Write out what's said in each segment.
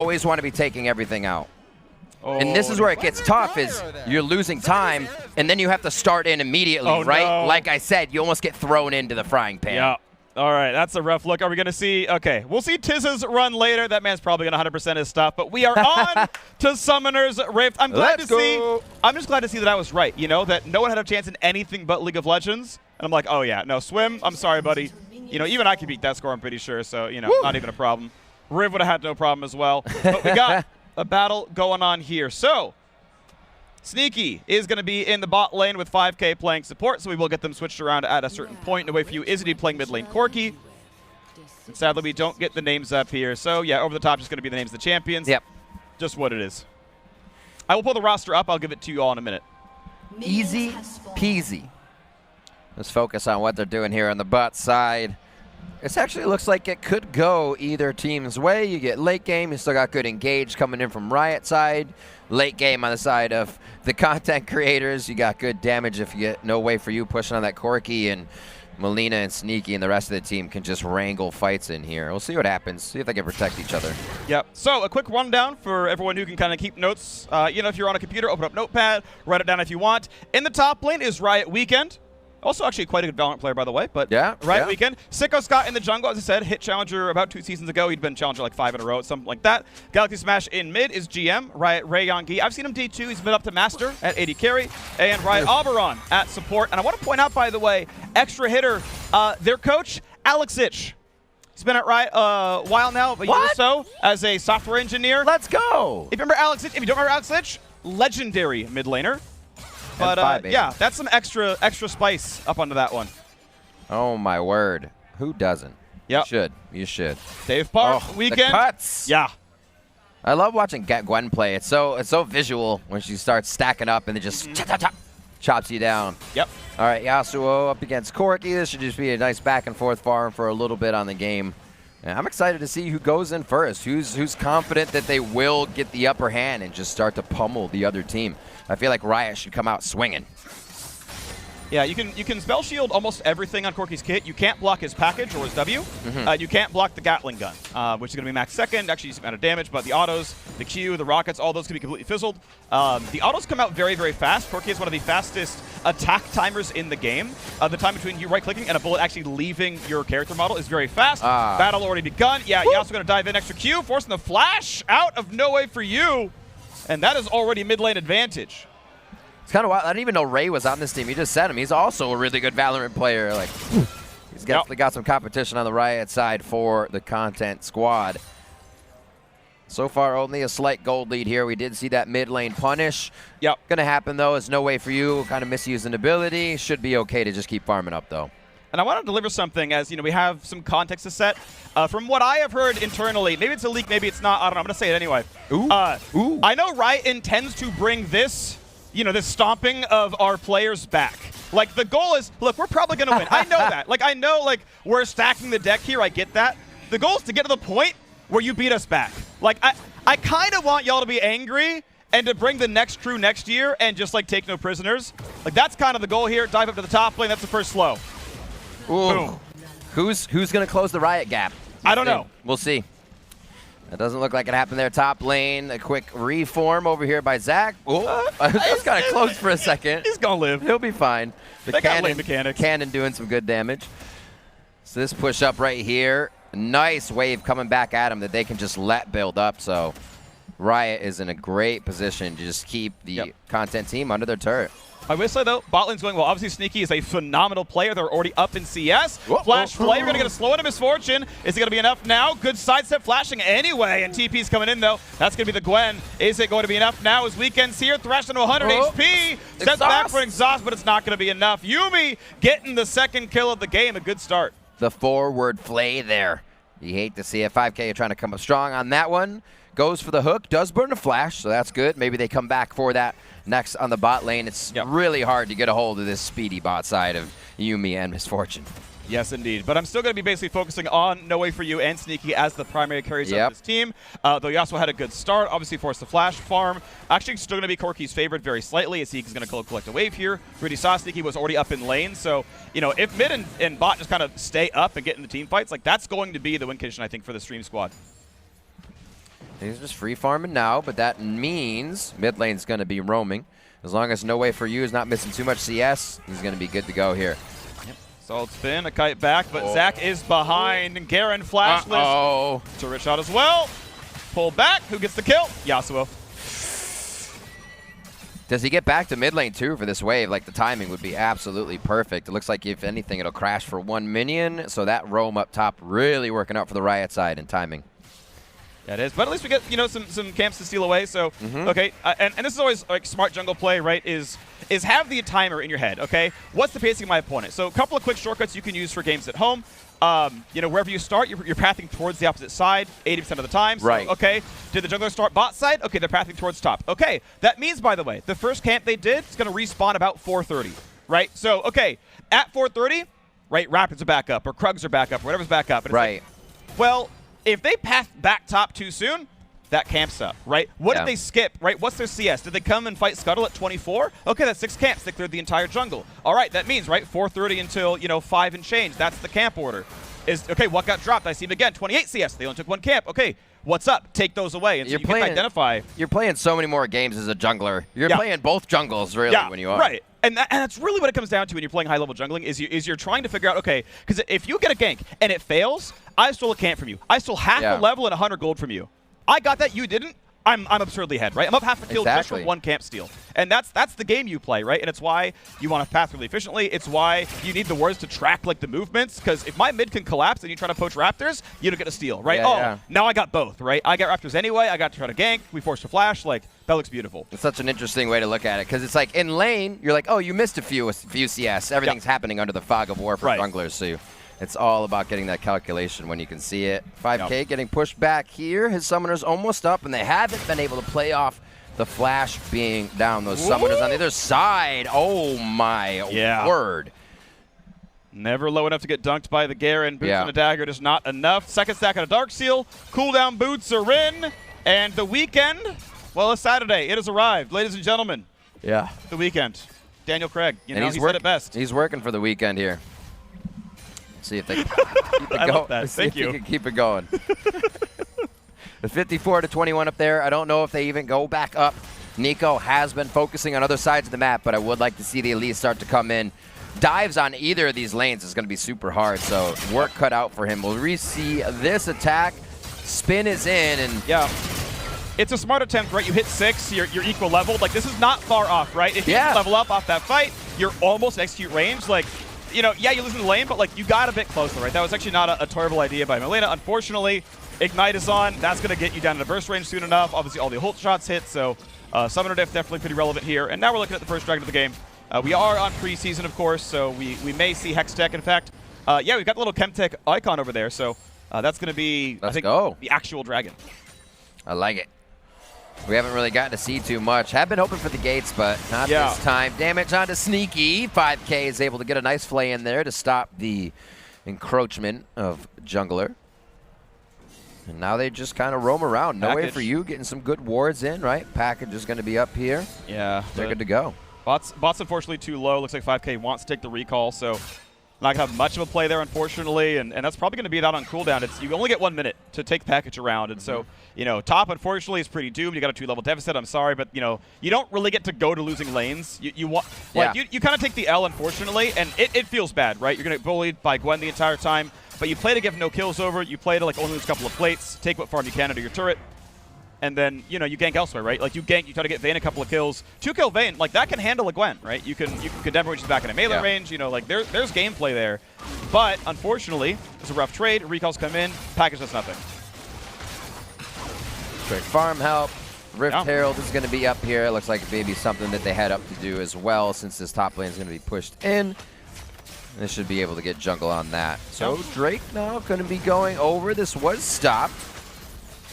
always want to be taking everything out. And this is where it gets tough, is you're losing time, and then you have to start in immediately, right? No. Like I said, you almost get thrown into the frying pan. Yeah. All right, that's a rough look. Are we going to see? Okay, we'll see Tiz's run later. That man's probably going to 100% his stuff. But we are on to Summoner's Rift. I'm glad to see. I'm just glad to see that I was right. You know, that no one had a chance in anything but League of Legends. And I'm like, oh yeah, no, Swim. I'm sorry, buddy. You know, even I could beat that score. I'm pretty sure. So you know, not even a problem. Riv would have had no problem as well. But we got a battle going on here. So Sneaky is going to be in the bot lane with fiveK playing support, so we will get them switched around at a certain point. NoWay4u is indeed playing mid lane Corki. And sadly, we don't get the names up here. So, yeah, over the top is going to be the names of the champions. Yep. Just what it is. I will pull the roster up. I'll give it to you all in a minute. Easy peasy. Let's focus on what they're doing here on the bot side. This actually looks like it could go either team's way. You get late game. You still got good engage coming in from Riot side. Late game on the side of the content creators. You got good damage if you get NoWay4u pushing on that Corki, and Malena and Sneaky and the rest of the team can just wrangle fights in here. We'll see what happens. See if they can protect each other. Yep. So a quick rundown for everyone who can kind of keep notes. You know, if you're on a computer, open up Notepad, write it down if you want. In the top lane is Riot Weekend. Also actually quite a good Valorant player, by the way. But yeah, Riot Weekend. Sicko Scott in the jungle, as I said, hit Challenger about 2 seasons ago. He'd been Challenger like 5 in a row, something like that. Galaxy Smash in mid is GM. Riot Ray Yongi. I've seen him D2. He's been up to Master at 80 carry. And Riot Alberon at support. And I want to point out, by the way, extra hitter, their coach, Alex Ich. He's been at Riot a while now, a year or so, as a software engineer. Let's go. If you remember Alex Ich, if you don't remember Alex Ich, legendary mid laner. But yeah, that's some extra spice up onto that one. Oh my word! Who doesn't? Yeah, you should. Dave Park Weekend. The cuts. Yeah, I love watching Gwen play. It's so visual when she starts stacking up and it just chops you down. Yep. All right, Yasuo up against Corki. This should just be a nice back and forth farm for a little bit on the game. And I'm excited to see who goes in first. Who's confident that they will get the upper hand and just start to pummel the other team. I feel like Riot should come out swinging. Yeah, you can spell shield almost everything on Corki's kit. You can't block his package or his W. You can't block the Gatling gun, which is going to be max second, actually amount of damage, but the autos, the Q, the rockets, all those can be completely fizzled. The autos come out very, very fast. Corki is one of the fastest attack timers in the game. The time between you right-clicking and a bullet actually leaving your character model is very fast. Battle already begun. Yeah, you're also going to dive in extra Q, forcing the flash out of NoWay4u. And that is already mid lane advantage. It's kind of wild. I didn't even know Ray was on this team. You just said him. He's also a really good Valorant player. Like, he's got some competition on the Riot side for the content squad. So far, only a slight gold lead here. We did see that mid lane punish. Yep. Gonna happen though. Is NoWay4u kind of misusing ability. Should be okay to just keep farming up though. And I want to deliver something, as you know, we have some context to set. From what I have heard internally, maybe it's a leak, maybe it's not. I don't know. I'm going to say it anyway. Ooh. I know Riot intends to bring this, you know, this stomping of our players back. Like, the goal is, look, we're probably going to win. I know that. Like, I know, like, we're stacking the deck here. I get that. The goal is to get to the point where you beat us back. Like, I kind of want y'all to be angry and to bring the next crew next year and just, like, take no prisoners. Like, that's kind of the goal here. Dive up to the top lane. That's the first slow. Ooh. Boom. Who's going to close the Riot gap? I don't know. We'll see. That doesn't look like it happened there. Top lane, a quick reform over here by Zach. That's kind of close for a second. He's going to live. He'll be fine. They got lane mechanics. Cannon doing some good damage. So this push up right here, nice wave coming back at him that they can just let build up. So Riot is in a great position to just keep the content team under their turret. I will say, though, bot lane's going well. Obviously, Sneaky is a phenomenal player. They're already up in CS. Flash play. We're going to get a slow into Misfortune. Is it going to be enough now? Good sidestep flashing anyway, and TP's coming in, though. That's going to be the Gwen. Is it going to be enough now as Weekend's here? Thrashed into 100 HP. Steps back for an exhaust, but it's not going to be enough. Yuumi getting the second kill of the game. A good start. The forward flay there. You hate to see it. fiveK trying to come up strong on that one. Goes for the hook. Does burn a flash, so that's good. Maybe they come back for that next on the bot lane. It's really hard to get a hold of this speedy bot side of Yuumi and Misfortune. Yes, indeed. But I'm still going to be basically focusing on NoWay4u and Sneaky as the primary carries of this team. Though he also had a good start. Obviously forced the flash farm. Actually still going to be Corki's favorite very slightly, as he's going to collect a wave here. Really saw Sneaky was already up in lane. So, you know, if mid and bot just kind of stay up and get in the team fights, like that's going to be the win condition, I think, for the Stream Squad. He's just free farming now, but that means mid lane's going to be roaming. As long as NoWay4u is not missing too much CS, he's going to be good to go here. Yep. Solid spin, a kite back, but Zach is behind, and Garen flashless. Turret shot as well. Pull back. Who gets the kill? Yasuo. Does he get back to mid lane too for this wave? Like, the timing would be absolutely perfect. It looks like, if anything, it'll crash for 1 minion. So that roam up top really working out for the Riot side in timing. Yeah, it is. But at least we get, you know, some camps to steal away. So, okay. And this is always like smart jungle play, right? Is have the timer in your head, okay? What's the pacing of my opponent? So a couple of quick shortcuts you can use for games at home. You know, wherever you start, you're pathing towards the opposite side 80% of the time. So, right. Okay. Did the jungler start bot side? Okay, they're pathing towards top. Okay. That means, by the way, the first camp they did is going to respawn about 4:30, right? So, okay, at 4:30, right, Rapids are back up, or Krugs are back up, or whatever's back up. And right. Like, well, if they path back top too soon, that camp's up, right? What did they skip, right? What's their CS? Did they come and fight Scuttle at 24? Okay, that's 6 camps. They cleared the entire jungle. All right, that means, right, 4:30 until, you know, 5 and change. That's the camp order. Okay, what got dropped? I see him again. 28 CS. They only took 1 camp. Okay, what's up? Take those away. And so you can identify. You're playing so many more games as a jungler. You're playing both jungles, really, when you are. Right. And that's really what it comes down to when you're playing high-level jungling, is you're trying to figure out, okay, because if you get a gank and it fails, I stole a camp from you. I stole half a level and 100 gold from you. I got that, you didn't. I'm absurdly ahead, right? I'm up half a kill just from 1 camp steal. And that's the game you play, right? And it's why you want to path really efficiently. It's why you need the wards to track, like, the movements, because if my mid can collapse and you try to poach Raptors, you don't get a steal, right? Now I got both, right? I got Raptors anyway. I got to try to gank. We forced a flash. Like, that looks beautiful. It's such an interesting way to look at it, because it's like, in lane, you're like, oh, you missed a few CS. Everything's happening under the fog of war for junglers, so it's all about getting that calculation when you can see it. fiveK getting pushed back here. His summoner's almost up, and they haven't been able to play off the flash being down. Those summoners on the other side. Oh, my word. Never low enough to get dunked by the Garen. Boots and a dagger just not enough. Second stack on a Dark Seal. Cooldown boots are in. And the weekend, well, it's Saturday. It has arrived, ladies and gentlemen. Yeah. The weekend. Daniel Craig. You know, he said it best. He's working for the weekend here. See if they can keep it going. Thank you. Can keep it going. The 54-21 up there. I don't know if they even go back up. Nico has been focusing on other sides of the map, but I would like to see the Elite start to come in. Dives on either of these lanes is going to be super hard, so work cut out for him. We'll re-see this attack. Spin is in, and it's a smart attempt, right? You hit 6, you're equal leveled. Like, this is not far off, right? If you level up off that fight, you're almost execute range. Like, you know, you're losing the lane, but, like, you got a bit closer, right? That was actually not a terrible idea by Malena. Unfortunately, Ignite is on. That's going to get you down to burst range soon enough. Obviously, all the ult shots hit, so Summoner Diff definitely pretty relevant here. And now we're looking at the first dragon of the game. We are on preseason, of course, so we may see Hextech. In fact, we've got the little Chemtech icon over there, so that's going to be, I think, the actual dragon. I like it. We haven't really gotten to see too much. Have been hoping for the gates, but not this time. Damage onto Sneaky. fiveK is able to get a nice flay in there to stop the encroachment of Jungler. And now they just kind of roam around. NoWay4u getting some good wards in, right? Package is going to be up here. Yeah. They're good to go. Bots unfortunately too low. Looks like fiveK wants to take the recall, so not going to have much of a play there, unfortunately, and that's probably going to be that on cooldown. You only get 1 minute to take package around, and so, you know, top, unfortunately, is pretty doomed. You got a 2-level deficit. I'm sorry, but, you know, you don't really get to go to losing lanes. You kind of take the L, unfortunately, and it feels bad, right? You're going to get bullied by Gwen the entire time, but you play to give no kills over. You play to, like, only lose a couple of plates, take what farm you can into your turret, and then, you know, you gank elsewhere, right? Like, you gank, you try to get Vayne a couple of kills. 2-kill Vayne, like, that can handle a Gwen, right? You can condemn her when she's back in a melee range. You know, like, there's gameplay there. But, unfortunately, it's a rough trade. Recalls come in. Package does nothing. Quick farm help. Rift Herald is going to be up here. It looks like maybe something that they had up to do as well, since this top lane is going to be pushed in. They should be able to get jungle on that. So, Drake now going to be going over. This was stopped.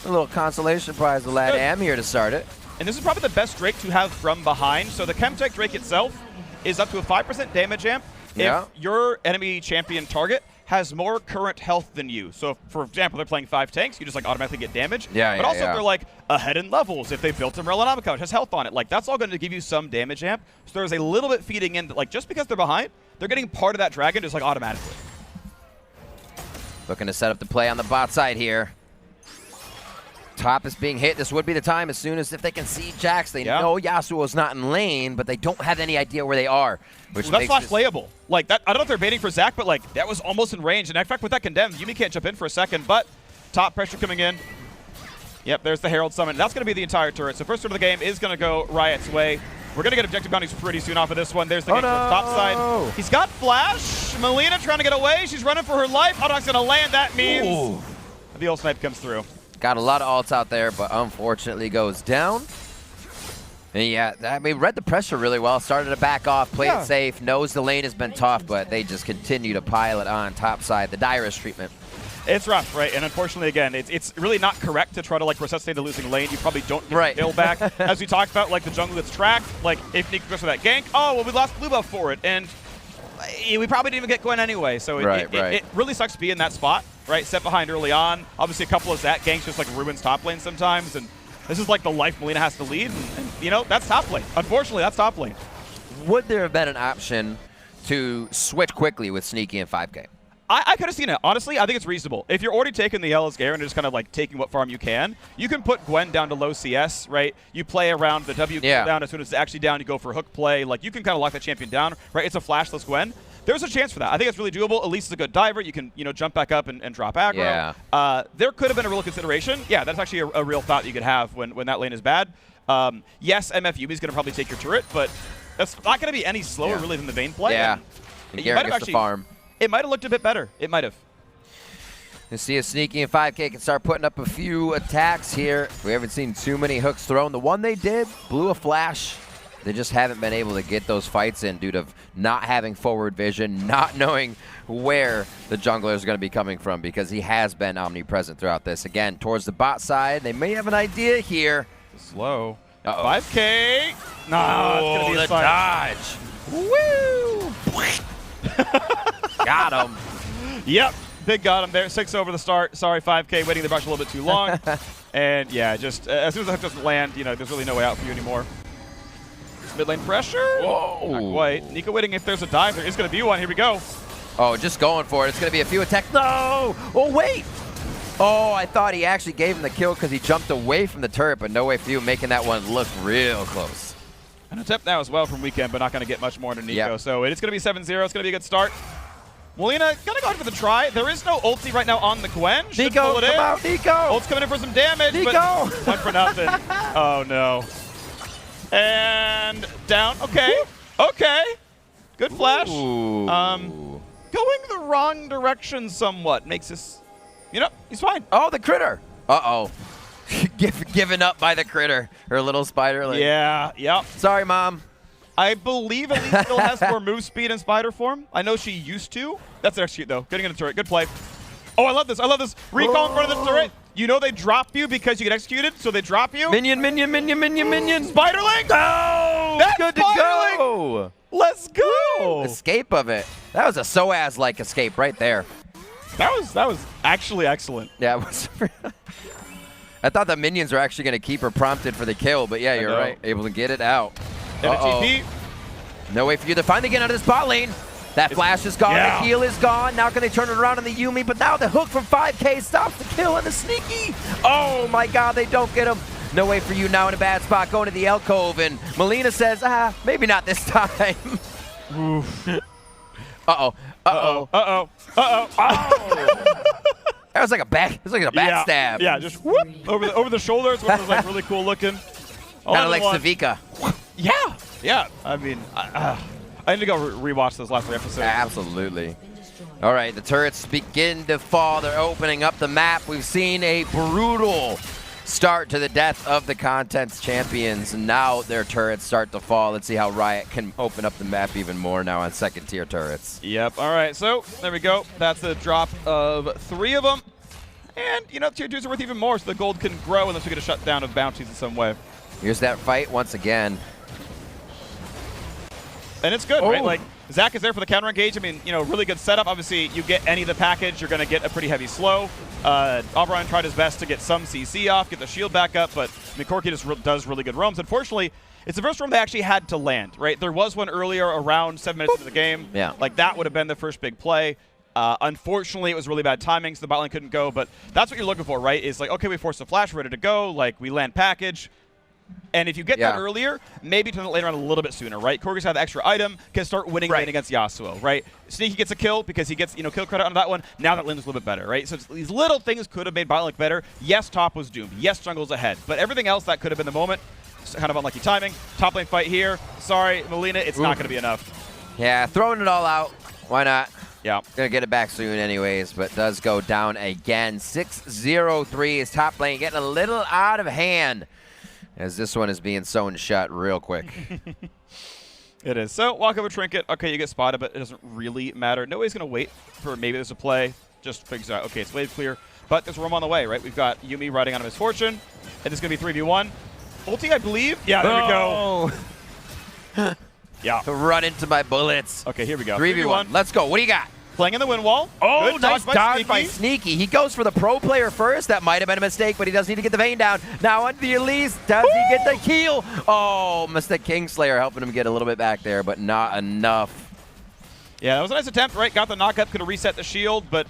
A little consolation prize to Lad Am here to start it. And this is probably the best Drake to have from behind. So the Chemtech Drake itself is up to a 5% damage amp if your enemy champion target has more current health than you. So if, for example, they're playing 5 tanks, you just, like, automatically get damage. But also if they're, like, ahead in levels, if they built Umbrella Namiko, which has health on it, like, that's all going to give you some damage amp. So there's a little bit feeding in that, like, just because they're behind, they're getting part of that dragon just, like, automatically. Looking to set up the play on the bot side here. top is being hit. This would be the time as soon as if they can see Jax. They know Yasuo's not in lane, but they don't have any idea where they are. Which that's flash playable. Like that, I don't know if they're baiting for Zach, but like that was almost in range. And in fact, with that condemned, Yuumi can't jump in for a second, but top pressure coming in. Yep, there's the Herald Summon. That's going to be the entire turret. So first turn of the game is going to go Riot's way. We're going to get objective bounties pretty soon off of this one. There's the game towards top side. He's got flash. Malena trying to get away. She's running for her life. Audok's going to land. That means the ult snipe comes through. Got a lot of ults out there, but unfortunately goes down. And yeah, I mean, read the pressure really well. Started to back off, played it safe. Knows the lane has been tough, but they just continue to pile it on top side. The direst treatment. It's rough, right? And unfortunately, again, it's really not correct to try to like resuscitate a losing lane. You probably don't get the kill back. As we talked about, like the jungle gets tracked. Like if Nico goes for that gank, oh well, we lost blue buff for it, and we probably didn't even get Gwen anyway. So it really sucks to be in that spot, right? Set behind early on. Obviously, a couple of Zach ganks just like ruins top lane sometimes, and this is like the life Malena has to lead, and you know that's top lane. Unfortunately, that's top lane. Would there have been an option to switch quickly with Sneaky and fiveK? I could have seen it. Honestly, I think it's reasonable. If you're already taking the Yellow's Garen and just kind of like taking what farm you can put Gwen down to low CS, right? You play around the W down. As soon as it's actually down, you go for hook play. Like you can kind of lock that champion down, right? It's a flashless Gwen. There's a chance for that. I think it's really doable. Elise is a good diver. You can, jump back up and drop aggro. Yeah. There could have been a real consideration. Yeah, that's actually a real thought you could have when that lane is bad. Yes, MFU is going to probably take your turret, but that's not going to be any slower really than the Vayne play. Yeah. And Garen gets the farm. It might have looked a bit better. It might have. You see a Sneaky and fiveK can start putting up a few attacks here. We haven't seen too many hooks thrown. The one they did blew a flash. They just haven't been able to get those fights in due to not having forward vision, not knowing where the jungler is going to be coming from because he has been omnipresent throughout this. Again, towards the bot side, they may have an idea here. Slow. 5K. No, it's going to be a dodge. Woo! Got him. Yep, big got him there. 6 over the start. Sorry, 5K waiting the brush a little bit too long. And yeah, just as soon as the hook doesn't land, there's really no way out for you anymore. Mid lane pressure. Whoa. Not quite. Nico waiting if there's a dive. There is going to be one. Here we go. Oh, just going for it. It's going to be a few attacks. No! Oh, wait! Oh, I thought he actually gave him the kill because he jumped away from the turret, but NoWay4u making that one look real close. An attempt now as well from Weekend, but not going to get much more into Nico. So it's going to be 7-0. It's going to be a good start. Malena going to go ahead for the try. There is no ulti right now on the Gwen. Should Nico, pull it in. come out, Nico! Ult's coming in for some damage, Nico! but one for nothing. Oh, no. And down. Okay. Okay. Good flash. Going the wrong direction somewhat makes this, he's fine. Oh, the critter. Uh-oh. Given up by the critter, her little spider. Yeah, yep. Sorry, Mom. I believe Elise still has more move speed in spider form. I know she used to. That's execute, though. Getting in the turret. Good play. Oh, I love this. I love this. Recall in front of the turret. They drop you because you get executed, so they drop you. Minion. Spiderling! Oh! That's good to go! Let's go! Escape of it. That was a SOAS-like escape right there. That was actually excellent. Yeah, it was. I thought the minions were actually going to keep her prompted for the kill, but yeah, you're right. Able to get it out. And a TP. NoWay4u. They're finally getting out of this bot lane. That flash is gone. The heal is gone. Now can they turn it around on the Yuumi? But now the hook from fiveK stops the kill and the Sneaky. Oh my God, they don't get him. NoWay4u now in a bad spot going to the alcove. And Malena says, maybe not this time. Uh-oh. Uh-oh. Uh-oh. Uh-oh. Oh. That was like a backstab. Yeah, just whoop over the shoulders. One was like really cool looking. Kind of like Savika. Yeah. I mean, I need to go rewatch those last 3 episodes. Absolutely. All right, the turrets begin to fall. They're opening up the map. We've seen a brutal start to the death of the Contents champions. And now their turrets start to fall. Let's see how Riot can open up the map even more now on second-tier turrets. Yep. All right, so there we go. That's the drop of 3 of them. And, tier 2s are worth even more, so the gold can grow unless we get a shutdown of bounties in some way. Here's that fight once again. And it's good, right? Like, Zach is there for the counter engage. I mean, really good setup. Obviously, you get any of the package, you're going to get a pretty heavy slow. Aubryon tried his best to get some CC off, get the shield back up, but Corki just does really good roams. Unfortunately, it's the first roam they actually had to land, right? There was one earlier around 7 minutes into the game. Yeah. Like, that would have been the first big play. Unfortunately, it was really bad timing, so the bot lane couldn't go. But that's what you're looking for, right? Is like, okay, we force a flash, ready to go. Like, we land package. And if you get that earlier, maybe turn it later on a little bit sooner, right? Corgis have the extra item, can start winning lane against Yasuo, right? Sneaky gets a kill because he gets, kill credit on that one. Now that lane's a little bit better, right? So these little things could have made bot look better. Yes, top was doomed. Yes, jungle's ahead. But everything else, that could have been the moment. Kind of unlucky timing. Top lane fight here. Sorry, Malena, it's not going to be enough. Yeah, throwing it all out. Why not? Yeah. Gonna get it back soon anyways, but does go down again. 6-0-3 is top lane getting a little out of hand as this one is being sewn shut real quick. It is. So, walk over trinket. Okay, you get spotted, but it doesn't really matter. NoWay's going to wait for maybe there's a play. Just figures out, okay, it's wave clear. But there's room on the way, right? We've got Yuumi riding on a misfortune. And it's going to be 3v1. Ulti, I believe. Yeah, there we go. Yeah. Run into my bullets. Okay, here we go. 3v1. Let's go. What do you got? Playing in the wind wall. Oh, good nice dodge by Sneaky. He goes for the pro player first. That might have been a mistake, but he does need to get the Vayne down. Now under the Elise. Does he get the kill? Oh, missed the Kingslayer, helping him get a little bit back there, but not enough. Yeah, that was a nice attempt, right? Got the knock-up, could have reset the shield, but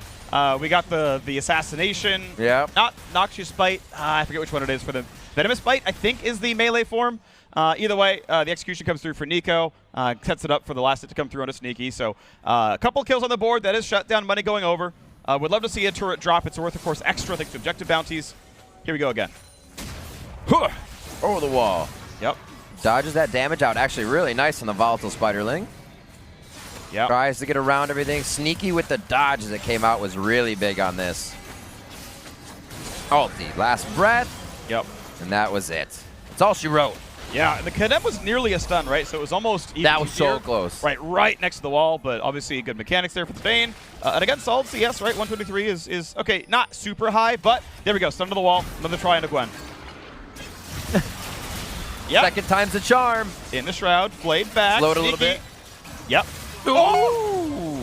we got the assassination. Yeah. Not Noxious Bite. I forget which one it is for the Venomous Bite, I think is the melee form. Either way, the execution comes through for Nico. Sets it up for the last hit to come through on a Sneaky. So a couple kills on the board. That is shut down. Money going over. Would love to see a turret drop. It's worth, of course, extra thanks to objective bounties. Here we go again. Over the wall. Yep. Dodges that damage out. Actually really nice on the volatile Spiderling. Yep. Tries to get around everything. Sneaky with the dodge as it came out was really big on this. Ulti. Last breath. Yep. And that was it. That's all she wrote. Yeah, the Cadet was nearly a stun, right? So it was almost even That was easier. so close. Right next to the wall, but obviously good mechanics there for the Vayne. And against solid CS, right? 123 is okay, not super high, but there we go. Stun to the wall. Another try into Gwen. Yep. Second time's a charm. In the shroud, flayed back. Slowed a little bit. Yep. Ooh.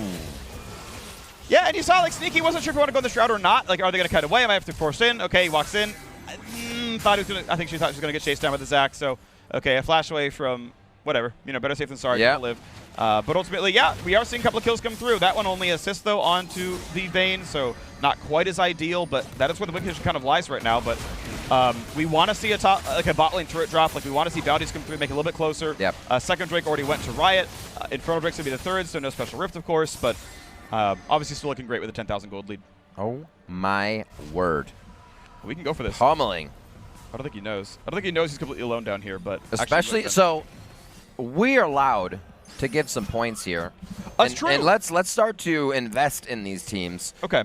Yeah, and you saw like Sneaky wasn't sure if you want to go in the shroud or not. Like, are they going to cut away? Am I have to force in? Okay, he walks in. I think she thought she was going to get chased down with the Zac. So, okay, a flash away from whatever. Better safe than sorry. Yeah. Live. But ultimately, yeah, we are seeing a couple of kills come through. That one only assists though onto the Vayne, so not quite as ideal. But that is where the win condition kind of lies right now. But we want to see a bot lane turret drop. Like we want to see bounties come through, make it a little bit closer. Yep. Second Drake already went to Riot. Infernal Drake's gonna be the third, so no special rift, of course. But obviously still looking great with a 10,000 gold lead. Oh my word. We can go for this. Pummeling. I don't think he knows. I don't think he knows he's completely alone down here, but especially so we are allowed to give some points here. That's true. And let's start to invest in these teams. Okay.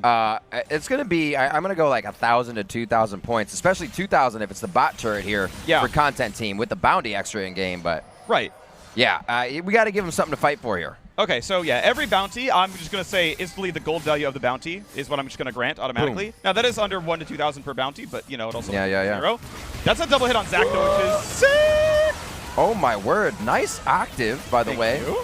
It's going to be I'm going to go like 1,000 to 2,000 points, especially 2,000 if it's the bot turret here for content team with the bounty extra in game. But right. Yeah, we got to give them something to fight for here. Okay, so yeah, every bounty, I'm just going to say instantly the gold value of the bounty is what I'm just going to grant automatically. Boom. Now, that is under 1,000 to 2,000 per bounty, but, it also Yeah. That's a double hit on Zac, though, which is sick! Oh, my word. Nice octave, by the way. You.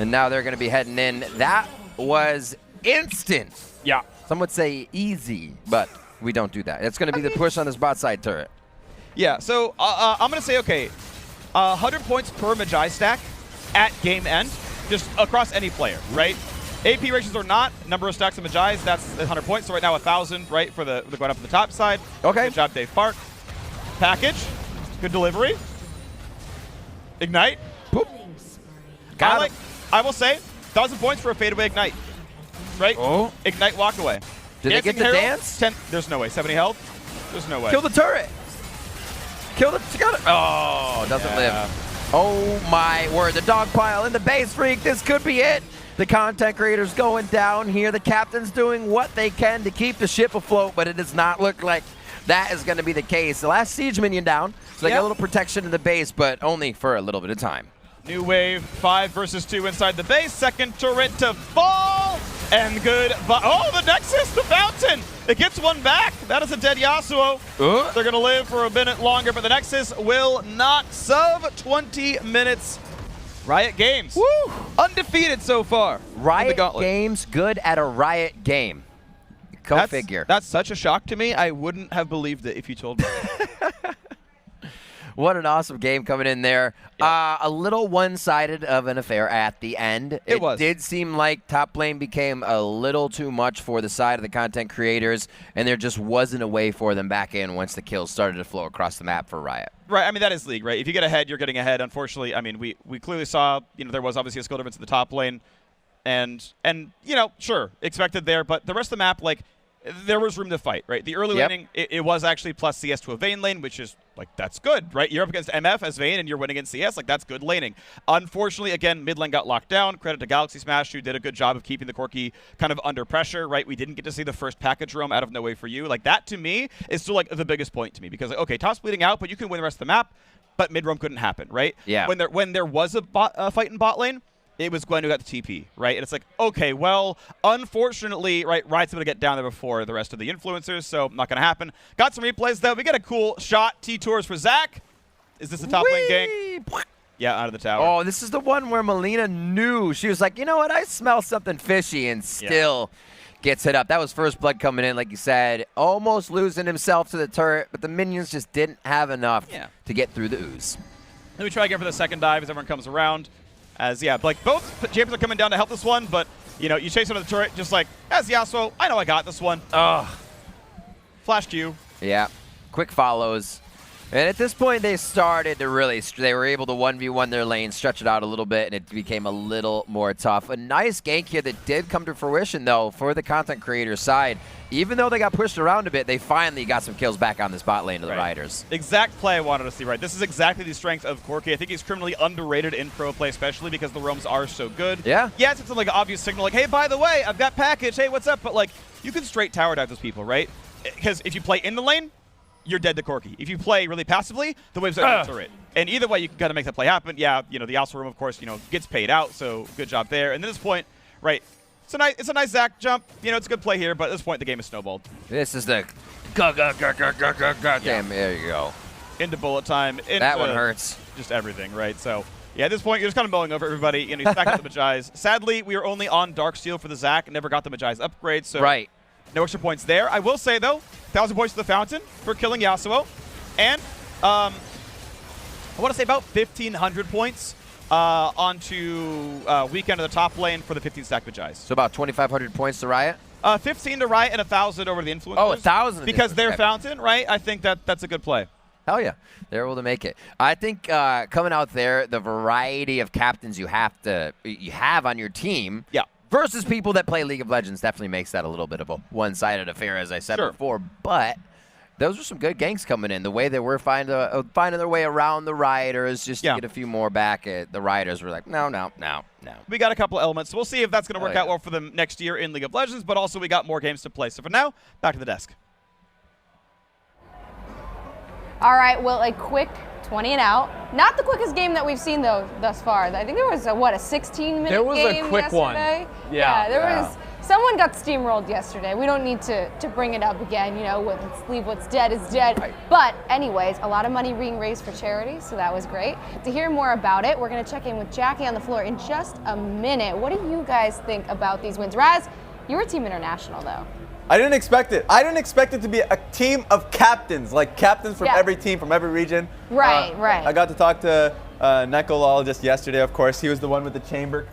And now they're going to be heading in. That was instant. Yeah. Some would say easy, but we don't do that. It's going to be the push on this bot side turret. Yeah, so I'm going to say, okay, 100 points per Magi stack at game end. Just across any player, right? AP ratios or not, number of stacks of Magi's, that's 100 points. So right now 1,000, right, for the going up on the top side. Okay. Good job, Dave Park. Package, good delivery. Ignite. Boop. Got him. I will say, 1,000 points for a fadeaway Ignite, right? Oh. Ignite walk away. Did they get the dance? 10, there's no way. 70 health? There's no way. Kill the turret. Kill the... Got it. Oh, doesn't live. Oh my word, the dog pile in the base freak, this could be it. The content creators going down here. The captain's doing what they can to keep the ship afloat, but it does not look like that is going to be the case. The last siege minion down, so they got a little protection in the base, but only for a little bit of time. New wave, 5 versus 2 inside the base. Second turret to fall. And good. Oh, the Nexus, the fountain. It gets one back. That is a dead Yasuo. They're going to live for a minute longer, but the Nexus will not sub 20 minutes. Riot Games. Woo! Undefeated so far. Riot Games good at a Riot game. Go figure. That's such a shock to me. I wouldn't have believed it if you told me. What an awesome game coming in there. Yeah. A little one-sided of an affair at the end. It was. Did seem like top lane became a little too much for the side of the content creators, and there just wasn't a way for them back in once the kills started to flow across the map for Riot. Right, I mean, that is League, right? If you get ahead, you're getting ahead. Unfortunately, I mean, we clearly saw, there was obviously a skill difference in the top lane. And sure, expected there. But the rest of the map, like, there was room to fight, right? The early laning, it was actually plus CS to a Vayne lane, which is, like, that's good, right? You're up against MF as Vayne, and you're winning in CS. Like, that's good laning. Unfortunately, again, mid lane got locked down. Credit to Galaxy Smash, who did a good job of keeping the Corki kind of under pressure, right? We didn't get to see the first package roam out of NoWay4u. Like, that, to me, is still, like, the biggest point to me. Because, like, okay, top's bleeding out, but you can win the rest of the map. But mid roam couldn't happen, right? Yeah. When there was a fight in bot lane, it was Gwen who got the TP, right? And it's like, okay, well, unfortunately, right, Riot's able to get down there before the rest of the influencers, so not going to happen. Got some replays, though. We get a cool shot. T-Tours for Zach. Is this the top lane gank? Yeah, out of the tower. Oh, this is the one where Malena knew. She was like, you know what? I smell something fishy, and still gets hit up. That was first blood coming in, like you said. Almost losing himself to the turret, but the minions just didn't have enough to get through the ooze. Let me try again for the second dive as everyone comes around. As, like, both champions are coming down to help this one, but, you chase into the turret just like, as Yasuo, I know I got this one. Ugh. Flash Q. Yeah. Quick follows. And at this point, they started to really, they were able to 1v1 their lane, stretch it out a little bit, and it became a little more tough. A nice gank here that did come to fruition, though, for the content creator side. Even though they got pushed around a bit, they finally got some kills back on this bot lane to the Riders. Exact play I wanted to see, right? This is exactly the strength of Corki. I think he's criminally underrated in pro play, especially because the roams are so good. Yeah. Yes, it's like an obvious signal, like, hey, by the way, I've got package. Hey, what's up? But, like, you can straight tower dive those people, right? Because if you play in the lane, you're dead to Corki. If you play really passively, the waves are turret. And either way, you can kind of make that play happen. Yeah, the Alpha room, of course, gets paid out, so good job there. And at this point, right, it's a nice Zach jump. It's a good play here, but at this point, the game is snowballed. This is the damn, there you go. Into bullet time. That one hurts. Just everything, right? So, yeah, at this point, you're just kind of mowing over everybody. He's back at the Magi's. Sadly, we were only on Darksteel for the Zach. Never got the Magi's upgrade, so no extra points there. I will say, though, 1,000 points to the Fountain for killing Yasuo. And I want to say about 1,500 points onto Weekend of the top lane for the 15-stack Magi's. So about 2,500 points to Riot? 15 to Riot and 1,000 over the Influencers. Oh, 1,000. Because they're Fountain, right? I think that's a good play. Hell yeah. They're able to make it. I think coming out there, the variety of captains you have on your team versus people that play League of Legends definitely makes that a little bit of a one-sided affair, as I said before. But those are some good ganks coming in. The way they were finding their way around the Rioters just to get a few more back at the Rioters were like, no. We got a couple elements. So we'll see if that's going to work out well for them next year in League of Legends, but also we got more games to play. So for now, back to the desk. All right, well, a quick 20 and out. Not the quickest game that we've seen, though, thus far. I think there was, a 16-minute game There was a quick yesterday. one. Yeah, there was. Someone got steamrolled yesterday. We don't need to bring it up again. Let's leave what's dead is dead. Right. But anyways, a lot of money being raised for charity, so that was great. To hear more about it, we're going to check in with Jackie on the floor in just a minute. What do you guys think about these wins? Raz, you were Team International, though. I didn't expect it. I didn't expect it to be a team of captains, like captains from every team, from every region. Right. I got to talk to Neckolol just yesterday, of course. He was the one with the chamber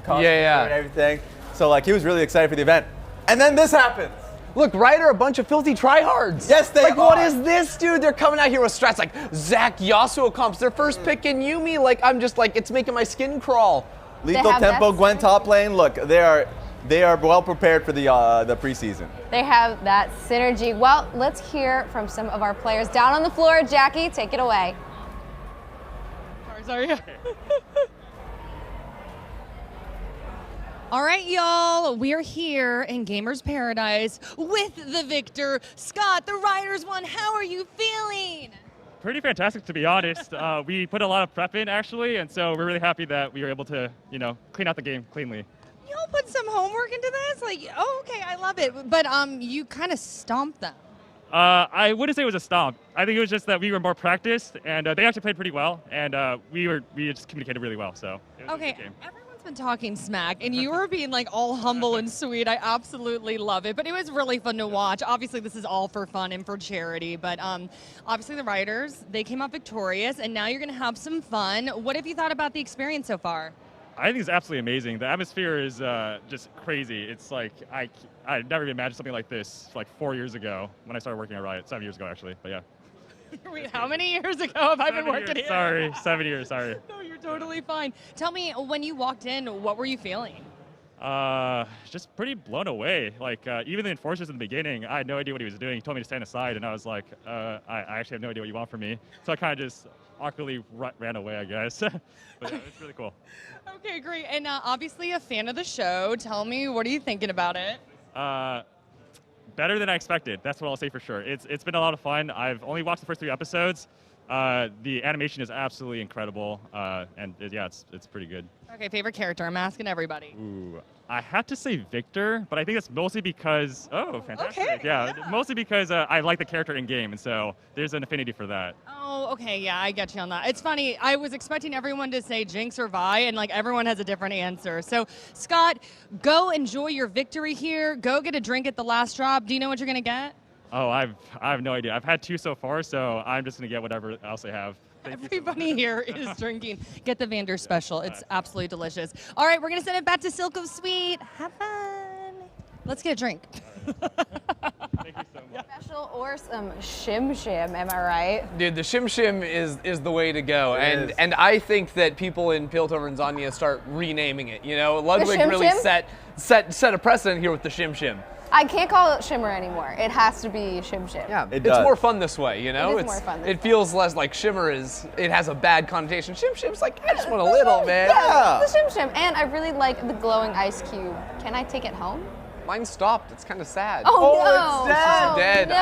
costume and everything. So, he was really excited for the event. And then this happens. Look, Riot are a bunch of filthy tryhards. Yes, they are. What is this, dude? They're coming out here with strats like Zach Yasuo comps. Their first pick in Yumi. I'm just it's making my skin crawl. Lethal Tempo, Gwen top lane. Look, they are well prepared for the preseason. They have that synergy. Well, let's hear from some of our players down on the floor. Jackie, take it away. Sorry. All right, y'all, we're here in Gamers Paradise with the victor. Scott, the Riders won. How are you feeling? Pretty fantastic, to be honest. We put a lot of prep in, actually, and so we're really happy that we were able to, clean out the game cleanly. Y'all put some homework into this? Okay, I love it. But you kind of stomped them. I wouldn't say it was a stomp. I think it was just that we were more practiced, and they actually played pretty well, and we just communicated really well, so it was a good game. Everyone's Scott's been talking smack, and you were being like all humble and sweet. I absolutely love it. But it was really fun to watch. Obviously, this is all for fun and for charity. But obviously, the riders, they came out victorious, and now you're going to have some fun. What have you thought about the experience so far? I think it's absolutely amazing. The atmosphere is just crazy. It's like I never even imagined something like this like 4 years ago when I started working at Riot. 7 years ago, actually. But yeah. Wait, how many years ago have I been working here? Sorry, 7 years. Sorry. No, you're totally fine. Tell me, when you walked in, what were you feeling? Just pretty blown away. Like even the enforcers in the beginning, I had no idea what he was doing. He told me to stand aside, and I was like, I actually have no idea what you want from me. So I kind of just awkwardly ran away, I guess. But yeah, it's really cool. Okay, great. And obviously a fan of the show. Tell me, what are you thinking about it? Better than I expected. That's what I'll say for sure. It's been a lot of fun. I've only watched the first 3 episodes. The animation is absolutely incredible, and yeah, it's pretty good. Okay, favorite character? I'm asking everybody. Ooh, I have to say Victor, but I think it's mostly because fantastic. Okay, yeah, mostly because I like the character in game, and so there's an affinity for that. Oh, okay, yeah, I get you on that. It's funny. I was expecting everyone to say Jinx or Vi, and like everyone has a different answer. So, Scott, go enjoy your victory here. Go get a drink at the last drop. Do you know what you're gonna get? Oh, I have no idea. I've had 2 so far, so I'm just gonna get whatever else they have. Everybody here is drinking. Get the Vander special. It's absolutely delicious. All right, we're going to send it back to Silk of Sweet. Have fun. Let's get a drink. Thank you so much. Special or some shim shim, am I right? Dude, the shim shim is the way to go, and I think that people in Piltover and Zanya start renaming it. You know, Ludwig shim really shim? set a precedent here with the shim shim. I can't call it shimmer anymore. It has to be shim shim. Yeah, It it's does. more fun this way, you know? It is more fun this It way. feels less like shimmer it has a bad connotation. Shim shim's like, I just want a little, man. Yeah, the shim shim. And I really like the glowing ice cube. Can I take it home? Mine stopped. It's kind of sad. Oh, no. it's dead. Oh, Dead. no.